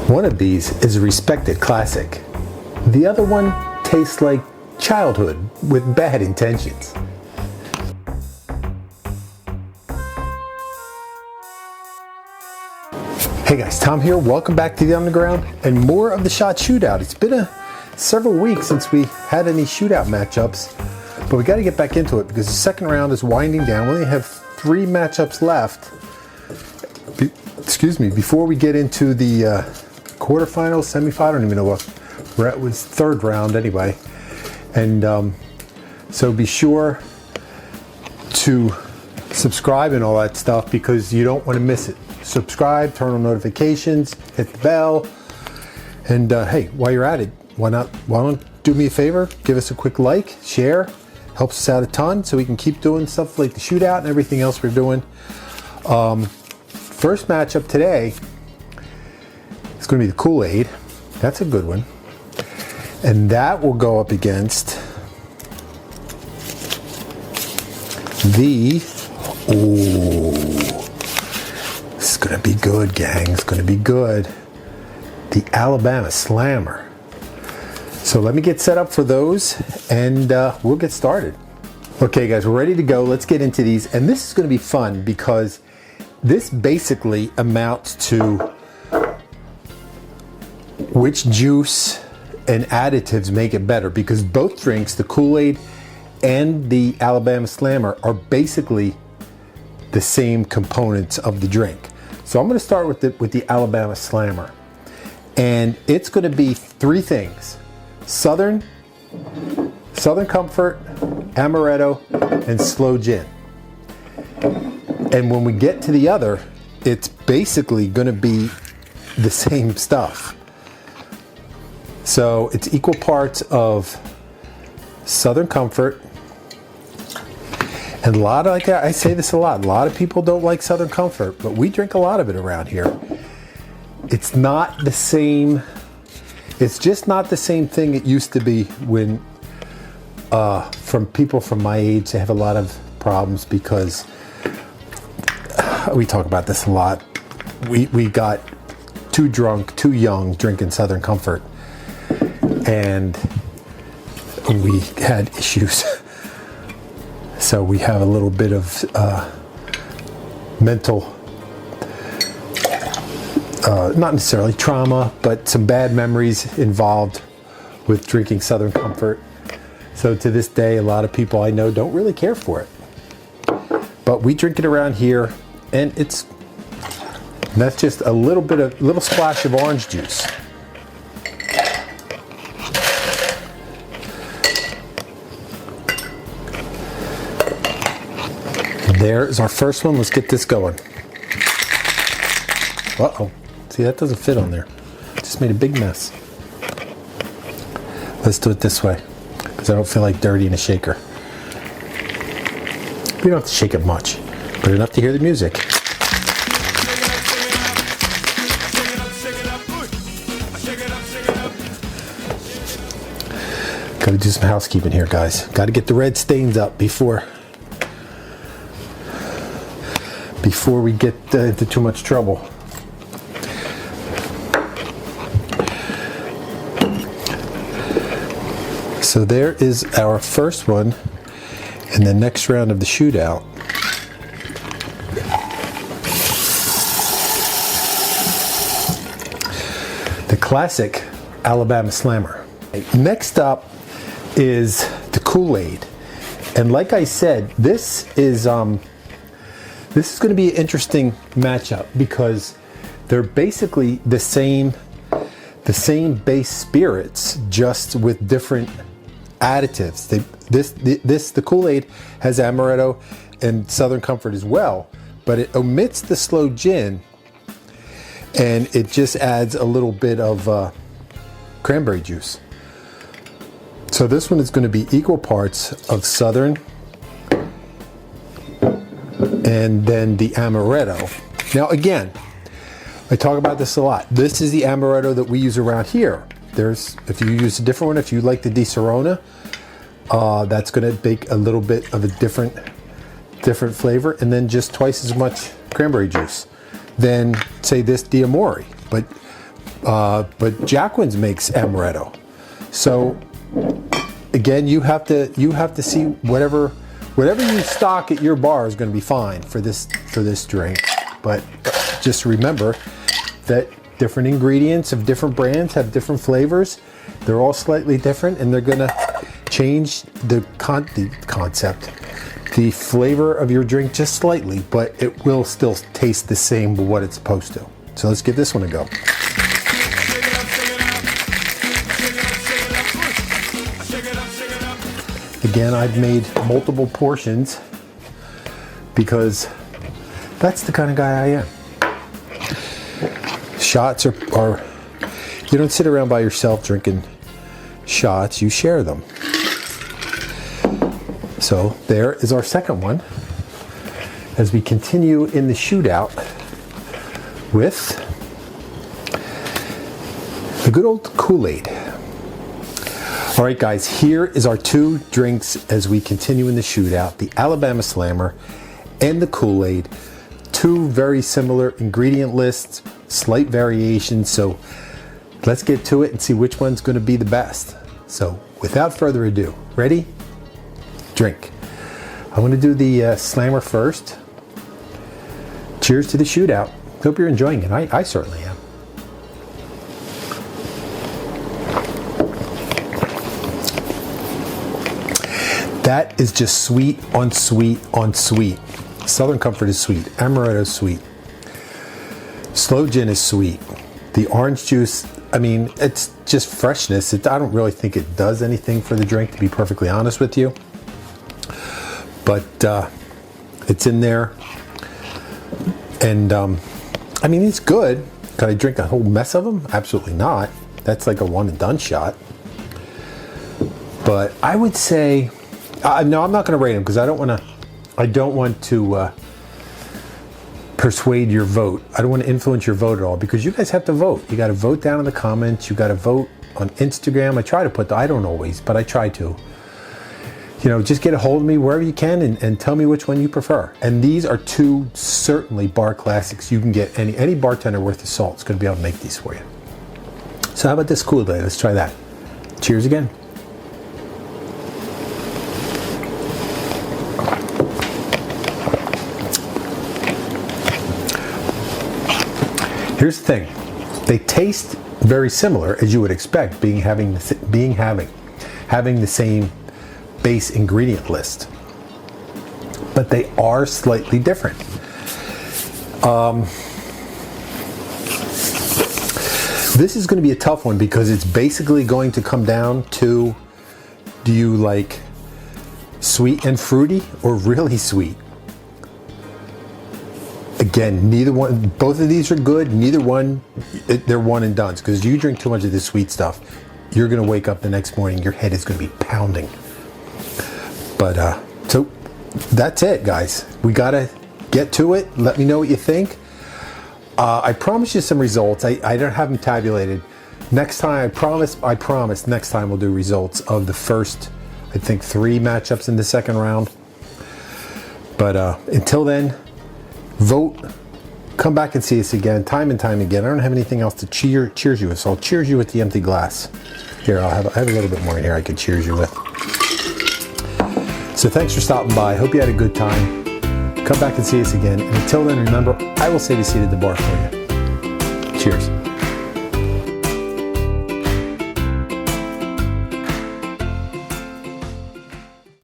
One of these is a respected classic. The other one tastes like childhood with bad intentions. Hey guys, Tom here. Welcome back to the Underground and more of the Shot Shootout. It's been several weeks since we had any shootout matchups, but we got to get back into it because the second round is winding down. We only have 3 matchups left. Before we get into the quarterfinals, semifinal. I don't even know what. It was third round anyway, and so be sure to subscribe and all that stuff because you don't want to miss it. Subscribe, turn on notifications, hit the bell, and hey, while you're at it, why don't do me a favor, give us a quick like, share, helps us out a ton so we can keep doing stuff like the shootout and everything else we're doing. First matchup today is going to be the Kool-Aid. That's a good one. And that will go up against the, this is going to be good, gang. It's going to be good. The Alabama Slammer. So let me get set up for those and we'll get started. Okay guys, we're ready to go. Let's get into these. And this is going to be fun because this basically amounts to which juice and additives make it better, because both drinks, the Kool-Aid and the Alabama Slammer, are basically the same components of the drink. So I'm going to start with the Alabama Slammer, and it's going to be 3 things: Southern Comfort, Amaretto, and Slow Gin. And when we get to the other, it's basically going to be the same stuff. So it's equal parts of Southern Comfort, and a lot of, like I say this a lot of people don't like Southern Comfort, but we drink a lot of it around here. It's not the same, it's just not the same thing it used to be when, from people from my age, they have a lot of problems because we talk about this a lot. We got too drunk, too young, drinking Southern Comfort, and we had issues. So we have a little bit of mental, not necessarily trauma, but some bad memories involved with drinking Southern Comfort. So to this day, a lot of people I know don't really care for it. But we drink it around here, and that's just a little splash of orange juice. There's our first one. Let's get this going. Uh-oh. See, that doesn't fit on there. Just made a big mess. Let's do it this way, because I don't feel like dirty in a shaker. You don't have to shake it much, but enough to hear the music. Got to do some housekeeping here, guys. Got to get the red stains up before we get into too much trouble. So there is our first one in the next round of the shootout. The classic Alabama Slammer. Next up is the Kool-Aid. And like I said, this is going to be an interesting matchup because they're basically the same base spirits, just with different additives. The Kool-Aid has Amaretto and Southern Comfort as well, but it omits the Slow Gin, and it just adds a little bit of cranberry juice. So this one is going to be equal parts of Southern and then the Amaretto. Now again, I talk about this a lot. This is the Amaretto that we use around here. If you use a different one, if you like the Di Serrano, that's going to make a little bit of a different flavor, and then just twice as much cranberry juice than say this Di Amore. But but Jacquin's makes amaretto. So again, you have to see whatever you stock at your bar is going to be fine for this drink. But just remember that different ingredients of different brands have different flavors. They're all slightly different, and they're going to change the concept, the flavor of your drink just slightly, but it will still taste the same with what it's supposed to. So let's give this one a go. Again, I've made multiple portions because that's the kind of guy I am. Shots are you don't sit around by yourself drinking shots, you share them. So there is our second one as we continue in the shootout with the good old Kool-Aid. All right, guys, here is our two drinks as we continue in the shootout, the Alabama Slammer and the Kool-Aid. Two very similar ingredient lists, slight variations, so let's get to it and see which one's going to be the best. So without further ado, ready? Drink. I'm going to do the Slammer first. Cheers to the shootout. Hope you're enjoying it. I certainly am. That is just sweet on sweet on sweet. Southern Comfort is sweet. Amaretto is sweet. Slow Gin is sweet. The orange juice, I mean, it's just freshness. I don't really think it does anything for the drink, to be perfectly honest with you. But it's in there. And, I mean, it's good. Could I drink a whole mess of them? Absolutely not. That's like a one and done shot. But I would say, no, I'm not going to rate them because I don't want to persuade your vote. I don't want to influence your vote at all because you guys have to vote. You got to vote down in the comments. You got to vote on Instagram. I try to put I don't always, but I try to. You know, just get a hold of me wherever you can and tell me which one you prefer. And these are two certainly bar classics. You can get any bartender worth of salt is going to be able to make these for you. So how about this Kool-Aid? Let's try that. Cheers again. Here's the thing, they taste very similar as you would expect, having the same base ingredient list, but they are slightly different. This is going to be a tough one because it's basically going to come down to, do you like sweet and fruity or really sweet? Again, neither one, both of these are good. Neither one, they're one and done. Because you drink too much of this sweet stuff, you're going to wake up the next morning, your head is going to be pounding. But, so that's it, guys. We got to get to it. Let me know what you think. I promised you some results. I don't have them tabulated. Next time, I promise next time we'll do results of the first, I think, 3 matchups in the second round. But until then, vote, come back and see us again, time and time again. I don't have anything else to cheers you with, so I'll cheers you with the empty glass. Here, I have a little bit more in here I could cheers you with. So thanks for stopping by. Hope you had a good time. Come back and see us again. And until then, remember, I will save a seat at the bar for you. Cheers.